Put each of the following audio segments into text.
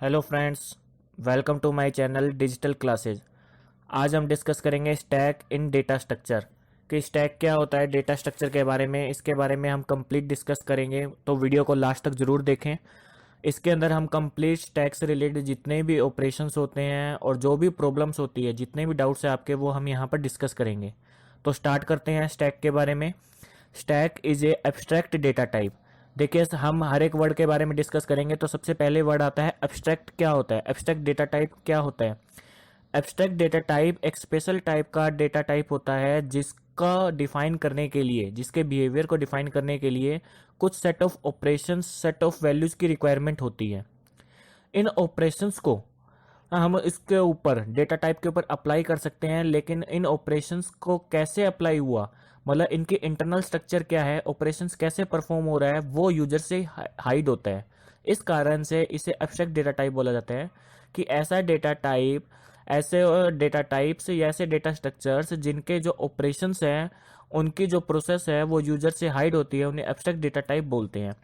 Hello friends, welcome to my channel digital classes. आज हम discuss करेंगे स्टैक इन डेटा स्ट्रक्चर कि stack क्या होता है। डेटा स्ट्रक्चर के बारे में, इसके बारे में हम कंप्लीट डिस्कस करेंगे, तो वीडियो को लास्ट तक ज़रूर देखें। इसके अंदर हम कंप्लीट स्टैक से रिलेटेड जितने भी ऑपरेशंस होते हैं और जो भी प्रॉब्लम्स होती है, जितने भी डाउट्स हैं आपके, वो हम यहाँ पर डिस्कस करेंगे। तो स्टार्ट करते हैं स्टैक के बारे में। Stack is a abstract data type. देखिए, हम हर एक वर्ड के बारे में डिस्कस करेंगे, तो सबसे पहले वर्ड आता है एब्स्ट्रैक्ट। क्या होता है एब्स्ट्रैक्ट डेटा टाइप? क्या होता है एब्स्ट्रैक्ट डेटा टाइप? एक स्पेशल टाइप का डेटा टाइप होता है जिसका डिफाइन करने के लिए, जिसके बिहेवियर को डिफाइन करने के लिए कुछ set of operations, set of values की रिक्वायरमेंट होती है। इन ऑपरेशंस को हम इसके ऊपर, डेटा टाइप के ऊपर अप्लाई कर सकते हैं, लेकिन इन ऑपरेशंस को कैसे अप्लाई हुआ, मतलब इनकी इंटरनल स्ट्रक्चर क्या है, ऑपरेशंस कैसे परफॉर्म हो रहा है, वो यूजर से हाइड होता है। इस कारण से इसे एब्स्ट्रैक्ट डेटा टाइप बोला जाता है कि ऐसा डेटा टाइप, ऐसे डेटा टाइप्स या ऐसे डेटा स्ट्रक्चर्स जिनके जो ऑपरेशंस हैं, उनकी जो प्रोसेस है वो यूजर से हाइड होती है, उन्हें एब्स्ट्रैक्ट डेटा टाइप बोलते हैं।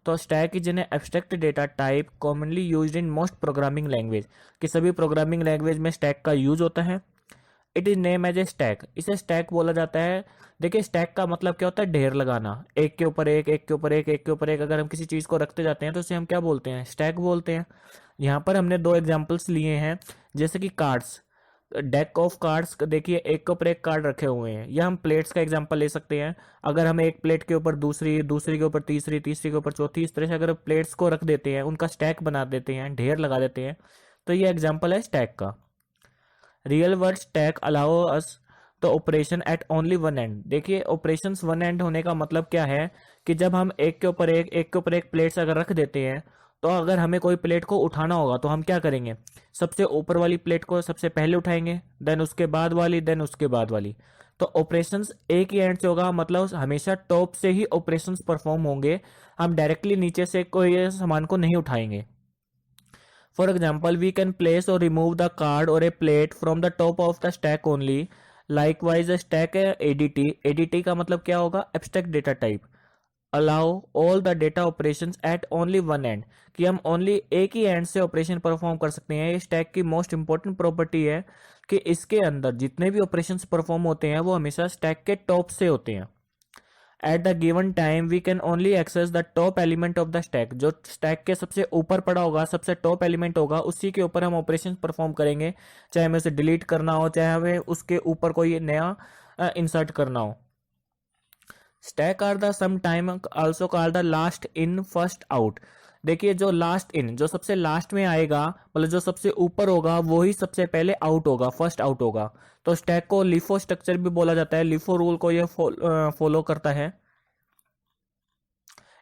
तो stack is an abstract data type commonly used in most programming language, कि सभी प्रोग्रामिंग लैंग्वेज में स्टैक का यूज होता है। It is name as a stack, इसे स्टैक बोला जाता है। देखिए, स्टैक का मतलब क्या होता है? ढेर लगाना, एक के ऊपर एक, एक के ऊपर एक, एक के ऊपर एक। अगर हम किसी चीज को रखते जाते हैं तो उसे हम क्या बोलते हैं? स्टैक बोलते हैं। यहाँ पर हमने दो एग्जाम्पल्स लिए हैं, जैसे कि कार्ड्स, डेक ऑफ कार्ड्स। देखिए, एक के ऊपर एक कार्ड रखे हुए हैं, या हम प्लेट्स का एग्जांपल ले सकते हैं। अगर हम एक प्लेट के ऊपर दूसरी, दूसरी के ऊपर तीसरी, तीसरी के ऊपर चौथी, इस तरह से अगर प्लेट्स को रख देते हैं, उनका स्टैक बना देते हैं, ढेर लगा देते हैं, तो ये एग्जांपल है स्टैक का। Real word stack allow us the operation at only one and. देखिए, ऑपरेशंस वन एंड होने का मतलब क्या है कि जब हम एक के ऊपर एक, एक के ऊपर एक प्लेट्स अगर रख देते हैं, तो अगर हमें कोई प्लेट को उठाना होगा तो हम क्या करेंगे? सबसे ऊपर वाली प्लेट को सबसे पहले उठाएंगे, देन उसके बाद वाली, देन उसके बाद वाली। तो ऑपरेशंस एक ही एंड से होगा, मतलब हमेशा टॉप से ही ऑपरेशंस परफॉर्म होंगे। हम डायरेक्टली नीचे से कोई सामान को नहीं उठाएंगे। For example, we can place or remove the card or a plate from the top of the stack only. Likewise, a stack है ADT। ADT का मतलब क्या होगा? Abstract Data Type। Allow all the data operations at only one end, कि हम only एक ही end से operation perform कर सकते हैं। ये स्टैक की मोस्ट इंपॉर्टेंट प्रॉपर्टी है कि इसके अंदर जितने भी ऑपरेशंस परफॉर्म होते हैं वो हमेशा स्टैक के टॉप से होते हैं। At the given time we can only access the top element of the stack. जो स्टैक के सबसे ऊपर पड़ा होगा, सबसे टॉप एलिमेंट होगा, उसी के ऊपर हम ऑपरेशन परफॉर्म करेंगे, चाहे हमें उसे डिलीट करना हो, चाहे हमें उसके ऊपर कोई नया इंसर्ट करना हो। Stack are the some time also called the last in first out. देखिए, जो लास्ट इन, जो सबसे लास्ट में आएगा, मतलब जो सबसे ऊपर होगा, वो ही सबसे पहले आउट होगा, फर्स्ट आउट होगा। तो स्टैक को लिफो स्ट्रक्चर भी बोला जाता है। लिफो रूल को ये फॉलो करता है।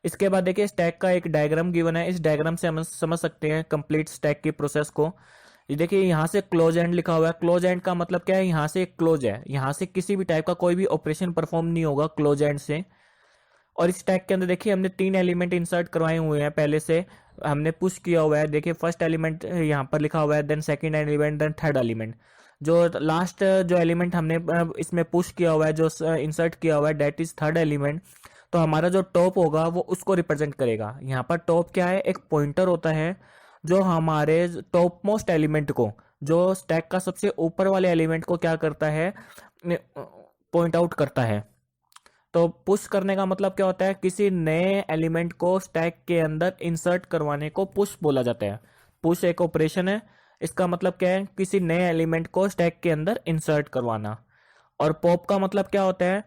इसके बाद देखिए, स्टैक का एक डायग्राम गिवन है। इस डायग्राम से हम समझ सकते हैं कंप्लीट स्टैक की प्रोसेस को। ये देखिए, यहाँ से क्लोज एंड लिखा हुआ है। क्लोज एंड का मतलब क्या है? यहाँ से एक क्लोज है, यहाँ से किसी भी टाइप का कोई भी ऑपरेशन परफॉर्म नहीं होगा क्लोज एंड से। और इस टैग के अंदर देखिए, हमने तीन एलिमेंट इंसर्ट करवाए हुए हैं, पहले से हमने पुश किया हुआ है। देखिए, फर्स्ट एलिमेंट यहाँ पर लिखा हुआ है, then second element, then third element. जो लास्ट जो एलिमेंट हमने इसमें पुश किया हुआ है, जो इंसर्ट किया हुआ है, डेट इज थर्ड एलिमेंट। तो हमारा जो टॉप होगा वो उसको रिप्रेजेंट करेगा। यहाँ पर टॉप क्या है? एक पॉइंटर होता है जो हमारे टॉप मोस्ट एलिमेंट को, जो स्टैक का सबसे ऊपर वाले एलिमेंट को क्या करता है? पॉइंट आउट करता है। तो पुश करने का मतलब क्या होता है? किसी नए एलिमेंट को स्टैक के अंदर इंसर्ट करवाने को पुश बोला जाता है। पुश एक ऑपरेशन है। इसका मतलब क्या है? किसी नए एलिमेंट को स्टैक के अंदर इंसर्ट करवाना। और पॉप का मतलब क्या होता है?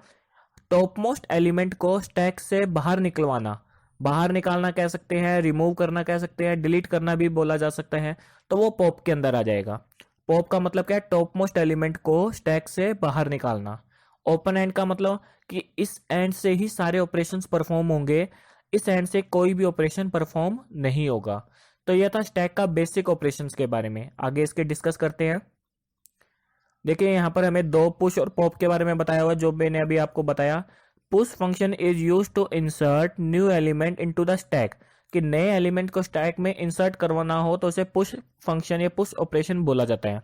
टॉप मोस्ट एलिमेंट को स्टैक से बाहर निकलवाना। बाहर निकालना कह सकते हैं, रिमूव करना कह सकते हैं, डिलीट करना भी बोला जा सकता है। तो वो पॉप के अंदर आ जाएगा। पॉप का मतलब क्या है? टॉप मोस्ट एलिमेंट को स्टैक से बाहर निकालना। ओपन एंड का मतलब कि इस एंड से ही सारे ऑपरेशंस परफॉर्म होंगे, इस एंड से कोई भी ऑपरेशन परफॉर्म नहीं होगा। तो यह था स्टैक का बेसिक ऑपरेशंस के बारे में। आगे इसके डिस्कस करते हैं। देखिए, यहाँ पर हमें दो पुश और पॉप के बारे में बताया हुआ, जो मैंने अभी आपको बताया। Push function is use to insert new element into the stack, कि नए एलिमेंट को स्टैक में इंसर्ट करवाना हो तो उसे पुश फंक्शन या पुश ऑपरेशन बोला जाता है।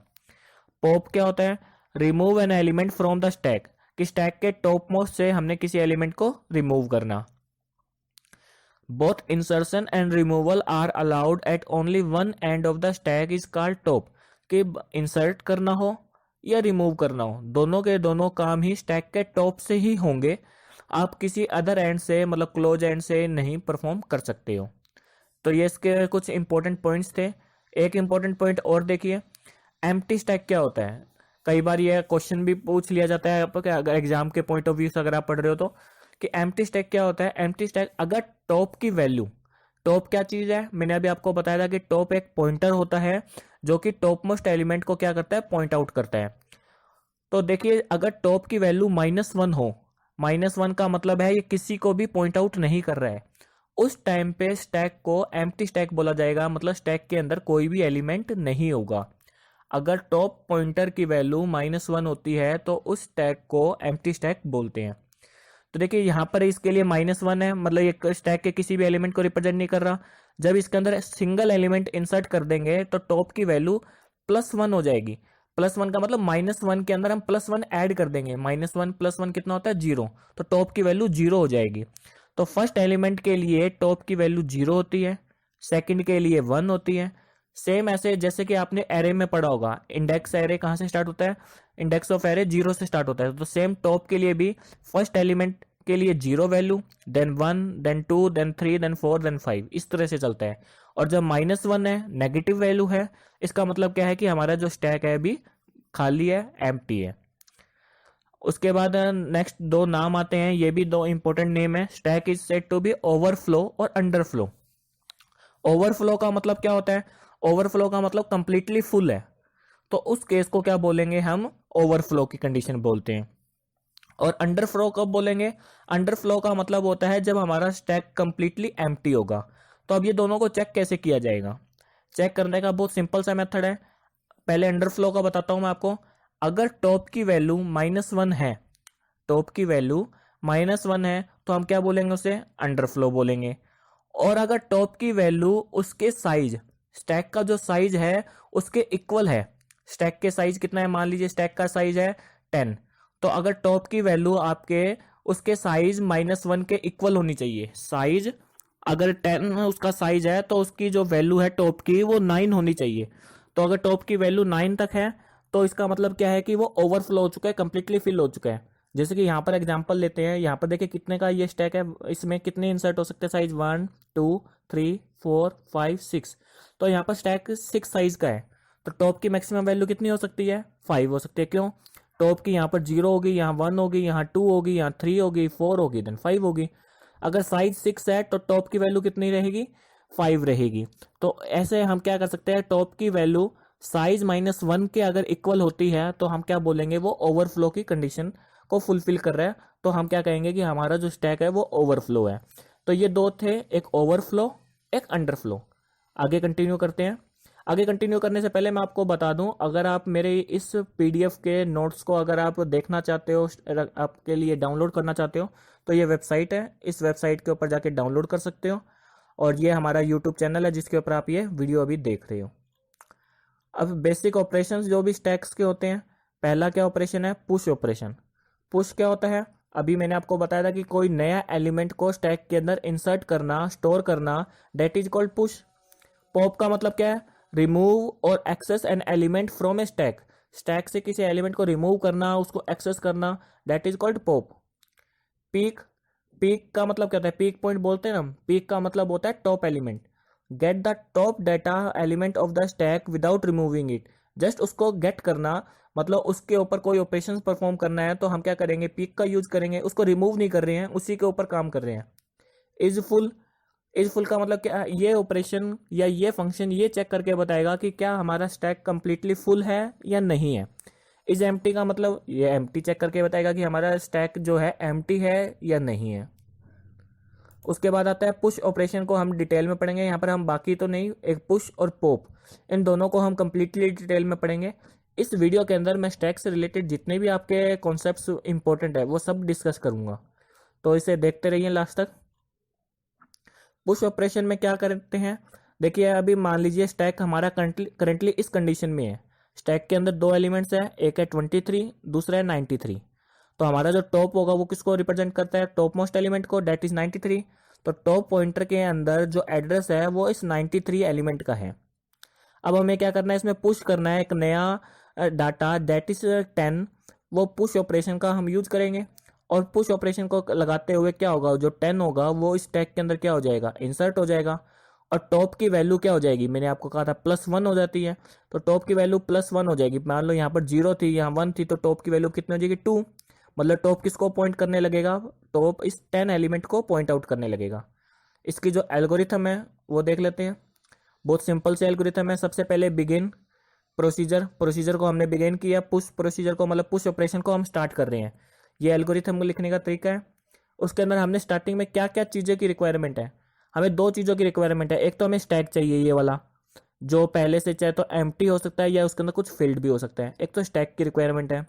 पॉप क्या होता है? Remove an element from the stack, कि स्टैक के टॉप मोस्ट से हमने किसी एलिमेंट को रिमूव करना। Both insertion and removal are allowed at only one end of the stack is called top. कि इंसर्ट करना हो या रिमूव करना हो, दोनों के दोनों काम ही स्टैक के टॉप से ही होंगे। आप किसी अदर एंड से मतलब क्लोज एंड से नहीं परफॉर्म कर सकते हो। तो ये इसके कुछ इंपॉर्टेंट पॉइंट्स थे। एक इंपॉर्टेंट पॉइंट और देखिए, एम्प्टी स्टैक क्या होता है। कई बार ये क्वेश्चन भी पूछ लिया जाता है आपको कि अगर एग्जाम के पॉइंट ऑफ व्यू से अगर आप पढ़ रहे हो तो, कि एम्प्टी स्टैक क्या होता है। एम्प्टी स्टैक अगर टॉप की वैल्यू, टॉप क्या चीज है, मैंने अभी आपको बताया था कि टॉप एक पॉइंटर होता है जो कि टॉप मोस्ट एलिमेंट को क्या करता है, पॉइंट आउट करता है। तो देखिए अगर टॉप की वैल्यू -1 हो, -1 का मतलब है ये किसी को भी पॉइंट आउट नहीं कर रहा है, उस टाइम पे स्टैक को एम्प्टी स्टैक बोला जाएगा। मतलब स्टैक के अंदर कोई भी एलिमेंट नहीं होगा। अगर टॉप पॉइंटर की वैल्यू -1 होती है तो उस स्टैक को एम्प्टी स्टैक बोलते हैं। तो देखिए यहाँ पर इसके लिए -1 है, मतलब ये स्टैक के किसी भी एलिमेंट को रिप्रेजेंट नहीं कर रहा। जब इसके अंदर सिंगल एलिमेंट इंसर्ट कर देंगे तो टॉप की वैल्यू +1 हो जाएगी। +1 का मतलब -1 के अंदर हम +1 ऐड कर देंगे। -1 +1 कितना होता है, 0। तो टॉप की वैल्यू 0 हो जाएगी। तो फर्स्ट एलिमेंट के लिए टॉप की वैल्यू 0 होती है, सेकंड के लिए 1 होती है। सेम ऐसे जैसे कि आपने एरे में पढ़ा होगा, इंडेक्स एरे कहाँ से स्टार्ट होता है, इंडेक्स ऑफ एरे 0 से स्टार्ट होता है। तो सेम टॉप के लिए भी फर्स्ट एलिमेंट के लिए 0 value, then 1, then 2, then 3, then 4, then 5, इस तरह से चलता है। और जब -1 है, नेगेटिव वैल्यू है, इसका मतलब क्या है कि हमारा जो स्टैक है अभी खाली है, एम्प्टी है। उसके बाद नेक्स्ट दो नाम आते हैं, ये भी दो इंपॉर्टेंट नेम है। Stack is said to be overflow और अंडरफ्लो। ओवरफ्लो का मतलब क्या होता है, ओवरफ्लो का मतलब कंप्लीटली फुल है, तो उस केस को क्या बोलेंगे हम, ओवरफ्लो की कंडीशन बोलते हैं। और अंडरफ्लो कब बोलेंगे, अंडरफ्लो का मतलब होता है जब हमारा स्टैक कंप्लीटली एम्प्टी होगा। तो अब ये दोनों को चेक कैसे किया जाएगा, चेक करने का बहुत सिंपल सा मेथड है। पहले अंडरफ्लो का बताता हूं मैं आपको। अगर टॉप की वैल्यू -1 है, टॉप की वैल्यू -1 है तो हम क्या बोलेंगे, उसे अंडरफ्लो बोलेंगे। और अगर टॉप की वैल्यू उसके साइज, स्टैक का जो साइज है उसके इक्वल है, स्टैक के साइज कितना है, मान लीजिए स्टैक का साइज है 10, तो अगर टॉप की वैल्यू आपके उसके साइज -1 के इक्वल होनी चाहिए। साइज अगर 10 उसका साइज है तो उसकी जो वैल्यू है टॉप की वो 9 होनी चाहिए। तो अगर टॉप की वैल्यू 9 तक है तो इसका मतलब क्या है कि वो ओवरफ्लो हो चुका है, कंप्लीटली फिल हो चुका है। जैसे कि यहाँ पर एग्जांपल लेते हैं, यहाँ पर देखिए कितने का ये स्टैक है, इसमें कितने इंसर्ट हो सकते हैं, साइज 1, 2, 3, 4, 5, 6। तो यहाँ पर स्टैक 6 साइज का है, तो टॉप की मैक्सिमम वैल्यू कितनी हो सकती है, 5 हो सकती है। क्यों, टॉप की यहाँ पर 0 होगी, यहाँ 1 होगी, यहाँ 2 होगी, यहाँ 3 होगी, 4 होगी, देन 5 होगी। अगर साइज 6 है तो टॉप की वैल्यू कितनी रहेगी, 5 रहेगी। तो ऐसे हम क्या कर सकते हैं, टॉप की वैल्यू साइज -1 के अगर इक्वल होती है तो हम क्या बोलेंगे, वो ओवरफ्लो की कंडीशन को फुलफिल कर रहा है। तो हम क्या कहेंगे कि हमारा जो स्टैक है वो ओवरफ्लो है। तो ये दो थे, एक ओवरफ्लो, एक अंडरफ्लो। आगे कंटिन्यू करते हैं। आगे कंटिन्यू करने से पहले मैं आपको बता दूं, अगर आप मेरे इस पीडीएफ के नोट्स को अगर आप देखना चाहते हो, आपके लिए डाउनलोड करना चाहते हो, तो ये वेबसाइट है, इस वेबसाइट के ऊपर जाके डाउनलोड कर सकते हो। और ये हमारा यूट्यूब चैनल है जिसके ऊपर आप ये वीडियो अभी देख रहे हो। अब बेसिक ऑपरेशंस जो भी स्टैक्स के होते हैं, पहला क्या ऑपरेशन है, पुश ऑपरेशन। पुश क्या होता है, अभी मैंने आपको बताया था कि कोई नया एलिमेंट को स्टैक के अंदर इंसर्ट करना, स्टोर करना, that is called push. Pop का मतलब क्या है, रिमूव और access an element from a stack. Stack से किसी एलिमेंट को रिमूव करना, उसको एक्सेस करना, that is called pop. Peek, peek का मतलब क्या होता है, पीक पॉइंट बोलते हैं ना, पीक का मतलब होता है top element. Get the top data element of the stack without removing it. Just उसको गेट करना, मतलब उसके ऊपर कोई ऑपरेशन परफॉर्म करना है तो हम क्या करेंगे, पीक का यूज करेंगे। उसको रिमूव नहीं कर रहे हैं, उसी के ऊपर काम कर रहे हैं। इज फुल, इज फुल का मतलब क्या, ये ऑपरेशन या ये फंक्शन ये चेक करके बताएगा कि क्या हमारा स्टैक कंप्लीटली फुल है या नहीं है। इज एम्प्टी का मतलब ये एम्प्टी चेक करके बताएगा कि हमारा स्टैक जो है एम्प्टी है या नहीं है। उसके बाद आता है पुश ऑपरेशन, को हम डिटेल में पढ़ेंगे। यहाँ पर हम बाकी तो नहीं, एक पुश और पॉप, इन दोनों को हम कंप्लीटली डिटेल में पढ़ेंगे। इस वीडियो के अंदर मैं स्टैक से रिलेटेड जितने भी आपके कॉन्सेप्ट्स इंपॉर्टेंट है वो सब डिस्कस करूंगा, तो इसे देखते रहिए लास्ट तक। पुश ऑपरेशन में क्या करते हैं, देखिए अभी मान लीजिए स्टैक हमारा करंटली इस कंडीशन में है, स्टैक के अंदर दो एलिमेंट्स है, एक है 23, दूसरा है 93। तो हमारा जो टॉप होगा वो किसको रिप्रेजेंट करता है, टॉप मोस्ट एलिमेंट को, डेट इज 93। तो टॉप पॉइंटर के अंदर जो एड्रेस है वो इस 93 एलिमेंट का है। अब हमें क्या करना है, इसमें पुश करना है एक नया डाटा दैट इज 10। वो पुश ऑपरेशन का हम यूज करेंगे और पुश ऑपरेशन को लगाते हुए क्या होगा, जो 10 होगा वो इस टैग के अंदर क्या हो जाएगा, इंसर्ट हो जाएगा। और टॉप की वैल्यू क्या हो जाएगी, मैंने आपको कहा था +1 हो जाती है, तो टॉप की वैल्यू +1 हो जाएगी। मान लो यहाँ पर 0 थी, यहाँ 1 थी, तो टॉप की वैल्यू कितनी हो जाएगी, 2। मतलब टॉप किसको पॉइंट करने लगेगा, टॉप इस 10 एलिमेंट को पॉइंट आउट करने लगेगा। इसकी जो एल्गोरिथम है वो देख लेते हैं। बहुत सिंपल से एल्गोरिथम है। सबसे पहले बिगिन प्रोसीजर को हमने बिगिन किया, पुश प्रोसीजर को मतलब पुश ऑपरेशन को हम स्टार्ट कर रहे हैं। ये एल्गोरिथम को लिखने का तरीका है। उसके अंदर हमने स्टार्टिंग में क्या क्या चीज़ों की रिक्वायरमेंट है, हमें 2 चीज़ों की रिक्वायरमेंट है। एक तो हमें स्टैक चाहिए, ये वाला जो पहले से चाहे तो एम्प्टी हो सकता है या उसके अंदर कुछ फील्ड भी हो सकता है। एक तो स्टैक की रिक्वायरमेंट है।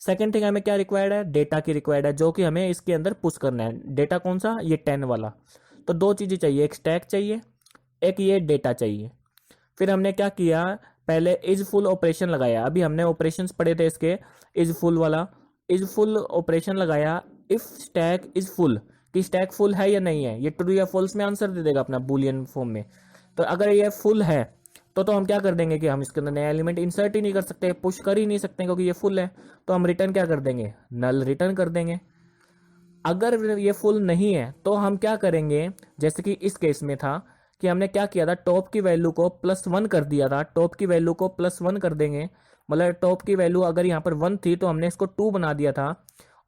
सेकंड थिंग हमें क्या रिक्वायर्ड है, डेटा की रिक्वायर्ड है, जो कि हमें इसके अंदर पुश करना है। डेटा कौन सा, ये 10 वाला। तो 2 चीज़ें चाहिए, एक स्टैक चाहिए, एक ये डेटा चाहिए। फिर हमने क्या किया, पहले इज फुल ऑपरेशन लगाया। अभी हमने ऑपरेशंस पढ़े थे इसके, इज फुल वाला। इज फुल ऑपरेशन लगाया इफ स्टैक इज फुल, कि स्टैक फुल है या नहीं है। ये ट्रू या फॉल्स में आंसर दे देगा अपना बूलियन फॉर्म में। तो अगर ये फुल है तो हम क्या कर देंगे कि हम इसके अंदर नया एलिमेंट इंसर्ट ही नहीं कर सकते, पुश कर ही नहीं सकते, क्योंकि ये फुल है। तो हम रिटर्न क्या कर देंगे, नल रिटर्न कर देंगे। अगर ये फुल नहीं है तो हम क्या करेंगे, जैसे कि इस केस में था कि हमने क्या किया था, टॉप की वैल्यू को +1 कर दिया था। टॉप की वैल्यू को +1 कर देंगे, मतलब टॉप की वैल्यू अगर यहाँ पर 1 थी तो हमने इसको 2 बना दिया था।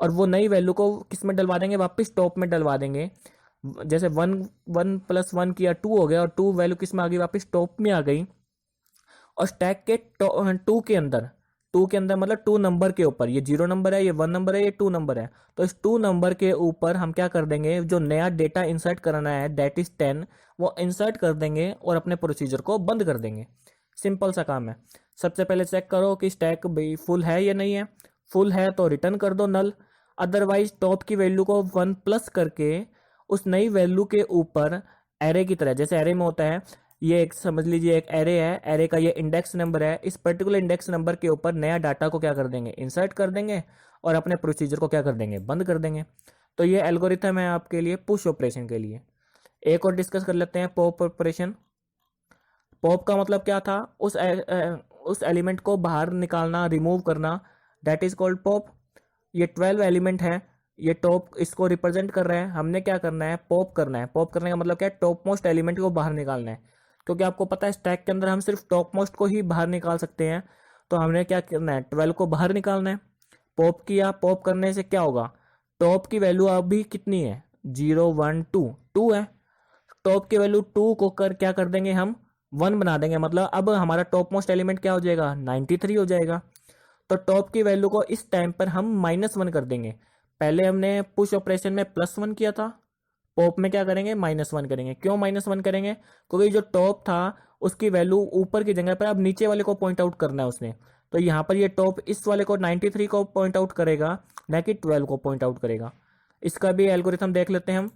और वो नई वैल्यू को किस में डलवा देंगे, वापस टॉप में डलवा देंगे। जैसे 1 + 1 किया 2 हो गया, और 2 वैल्यू किस में आ गई, वापस टॉप में आ गई। और स्टैक के 2 के अंदर मतलब 2 नंबर के ऊपर, ये 0 नंबर है, ये 1 नंबर है, ये 2 नंबर है, तो इस 2 नंबर के ऊपर हम क्या कर देंगे, जो नया डेटा इंसर्ट करना है दैट इज 10, वो इंसर्ट कर देंगे और अपने प्रोसीजर को बंद कर देंगे। सिंपल सा काम है। सबसे पहले चेक करो कि स्टैक फुल है या नहीं है। फुल है तो रिटर्न कर दो नल, अदरवाइज टॉप की वैल्यू को 1 प्लस करके उस नई वैल्यू के ऊपर एरे की तरह, जैसे एरे में होता है, ये एक समझ लीजिए एक एरे है, एरे का ये इंडेक्स नंबर है, इस पर्टिकुलर इंडेक्स नंबर के ऊपर नया डाटा को क्या कर देंगे, इंसर्ट कर देंगे और अपने प्रोसीजर को क्या कर देंगे, बंद कर देंगे। तो ये एल्गोरिथम है आपके लिए पुश ऑपरेशन के लिए। एक और डिस्कस कर लेते हैं, पॉप ऑपरेशन। पॉप का मतलब क्या था, उस एलिमेंट को बाहर निकालना, रिमूव करना, दैट इज कॉल्ड पॉप। ये 12 एलिमेंट है, ये टॉप इसको रिप्रेजेंट कर रहे हैं। हमने क्या करना है, पॉप करना है। पॉप करने का मतलब क्या है, टॉप मोस्ट एलिमेंट को बाहर निकालना है। क्योंकि आपको पता है स्टैक के अंदर हम सिर्फ टॉप मोस्ट को ही बाहर निकाल सकते हैं। तो हमने क्या करना है, 12 को बाहर निकालना है। पॉप किया, पॉप करने से क्या होगा, टॉप की वैल्यू अभी कितनी है, 0 1 2 है। टॉप की वैल्यू 2 को क्या कर देंगे, हम 1 बना देंगे। मतलब अब हमारा टॉप मोस्ट एलिमेंट क्या हो जाएगा, 93 हो जाएगा। तो टॉप की वैल्यू को इस टाइम पर हम -1 कर देंगे। पहले हमने पुश ऑपरेशन में +1 किया था, पॉप में क्या करेंगे, -1 करेंगे। क्यों -1 करेंगे, क्योंकि जो टॉप था उसकी वैल्यू ऊपर की जगह पर अब नीचे वाले को पॉइंट आउट करना है उसने। तो यहाँ पर ये टॉप इस वाले को 93 को पॉइंट आउट करेगा, न कि 12 को पॉइंट आउट करेगा। इसका भी एल्गोरिथम देख लेते हैं हम।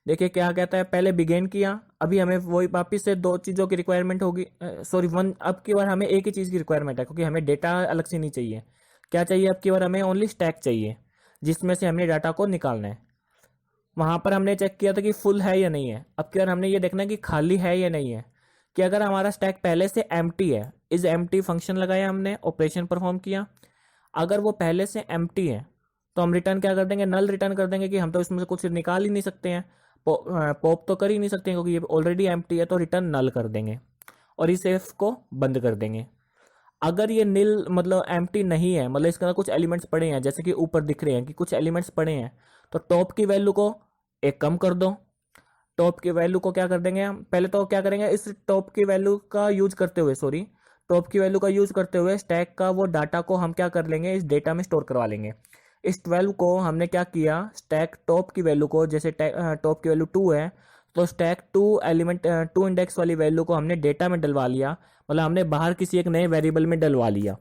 देखिए क्या कहता है, पहले बिगेन किया, अभी हमें वही वापस से 2 चीज़ों की रिक्वायरमेंट होगी, सॉरी 1। अब की बार हमें एक ही चीज़ की रिक्वायरमेंट है, क्योंकि हमें डेटा अलग से नहीं चाहिए। क्या चाहिए अब की बार, हमें ओनली स्टैक चाहिए जिसमें से हमने डाटा को निकालना है। वहाँ पर हमने चेक किया था कि फुल है या नहीं है। अब की बार हमने ये देखना है कि खाली है या नहीं है। कि अगर हमारा स्टैक पहले से एम्प्टी है, इज एम्प्टी फंक्शन लगाया हमने, ऑपरेशन परफॉर्म किया। अगर वो पहले से एम्प्टी है तो हम रिटर्न क्या कर देंगे, नल रिटर्न कर देंगे, कि हम तो इसमें से कुछ निकाल ही नहीं सकते हैं, पॉप तो कर ही नहीं सकते क्योंकि ये ऑलरेडी एम्प्टी है, तो रिटर्न नल कर देंगे और इस इफ को बंद कर देंगे। अगर ये नील मतलब एम्प्टी नहीं है, मतलब इसके अंदर कुछ एलिमेंट्स पड़े हैं, जैसे कि ऊपर दिख रहे हैं कि कुछ एलिमेंट्स पड़े हैं, तो टॉप की वैल्यू को एक कम कर दो। टॉप की वैल्यू को क्या कर देंगे हम, पहले तो क्या करेंगे, इस टॉप की वैल्यू का यूज करते हुए, सॉरी टॉप की वैल्यू का यूज करते हुए स्टैक का वो डाटा को हम क्या कर लेंगे, इस डेटा में स्टोर करवा लेंगे। इस 12 को हमने क्या किया, स्टैक टॉप की वैल्यू को, जैसे टॉप की वैल्यू 2 है तो स्टैक 2 एलिमेंट 2 इंडेक्स वाली वैल्यू को हमने डेटा में डलवा लिया। मतलब हमने बाहर किसी एक नए वेरिएबल में डलवा लिया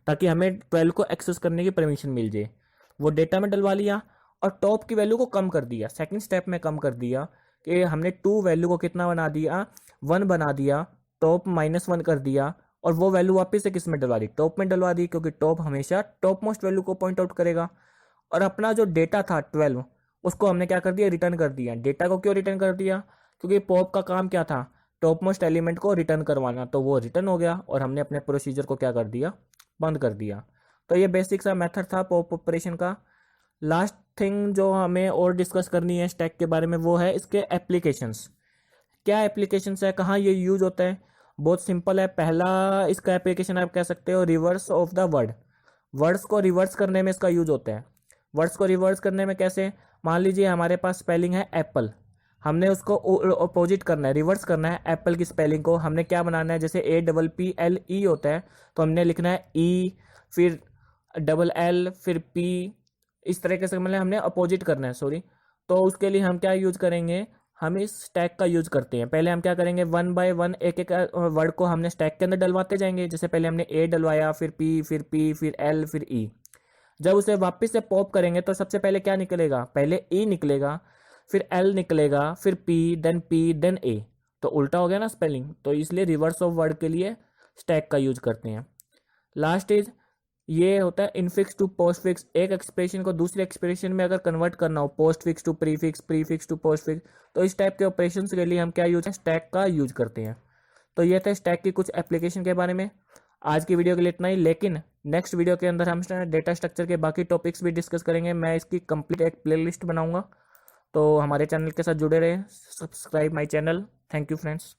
ताकि हमें 12 को एक्सेस करने की परमिशन मिल जाए। वो डेटा में डलवा लिया और टॉप की वैल्यू को कम कर दिया। सेकंड स्टेप में कम कर दिया कि हमने 2 वैल्यू को कितना बना दिया, 1 बना दिया, टॉप -1 कर दिया और वो वैल्यू वापस से किस में डलवा दी, टॉप में डलवा दी, क्योंकि टॉप हमेशा टॉप मोस्ट वैल्यू को पॉइंट आउट करेगा। और अपना जो डेटा था 12 उसको हमने क्या कर दिया, रिटर्न कर दिया। डेटा को क्यों रिटर्न कर दिया, क्योंकि पॉप का काम क्या था, टॉप मोस्ट एलिमेंट को रिटर्न करवाना, तो वो रिटर्न हो गया और हमने अपने प्रोसीजर को क्या कर दिया, बंद कर दिया। तो ये बेसिक सा मेथड था पॉप ऑपरेशन का। लास्ट थिंग जो हमें और डिस्कस करनी है स्टैक के बारे में वो है इसके एप्लीकेशंस। क्या एप्लीकेशंस है, कहाँ ये यूज होता है, बहुत सिंपल है। पहला इसका एप्लीकेशन आप कह सकते हो reverse of the word. Words को रिवर्स करने में इसका यूज होता है। वर्ड्स को रिवर्स करने में कैसे, मान लीजिए हमारे पास स्पेलिंग है एप्पल, हमने उसको अपोजिट करना है, रिवर्स करना है एप्पल की स्पेलिंग को। हमने क्या बनाना है, जैसे APPLE होता है तो हमने लिखना है ई, फिर LL, फिर P, इस तरीके से मतलब हमने अपोजिट करना है, सॉरी। तो उसके लिए हम क्या यूज करेंगे, हम इस स्टैक का यूज करते हैं। पहले हम क्या करेंगे, वन बाय वन एक एक वर्ड को हमने स्टैक के अंदर डलवाते जाएंगे। जैसे पहले हमने A डलवाया, फिर P, फिर P, फिर L, फिर E। जब उसे वापस से पॉप करेंगे तो सबसे पहले क्या निकलेगा, पहले E निकलेगा, फिर L निकलेगा, फिर P, देन A। तो उल्टा हो गया ना स्पेलिंग, तो इसलिए रिवर्स ऑफ वर्ड के लिए स्टैक का यूज करते हैं। लास्ट इज ये होता है इनफिक्स टू पोस्ट फिक्स। एक एक्सप्रेशन को दूसरे एक्सप्रेशन में अगर कन्वर्ट करना हो, postfix to prefix, prefix to postfix, तो इस टाइप के ऑपरेशन के लिए हम क्या यूज है, स्टैक का यूज करते हैं। तो ये थे स्टैक की कुछ एप्लीकेशन के बारे में। आज की वीडियो के लिए इतना ही, लेकिन नेक्स्ट वीडियो के अंदर हम डेटा स्ट्रक्चर के बाकी टॉपिक्स भी डिस्कस करेंगे। मैं इसकी कंप्लीट एक प्लेलिस्ट बनाऊंगा, तो हमारे चैनल के साथ जुड़े रहे, subscribe my channel. Thank you friends.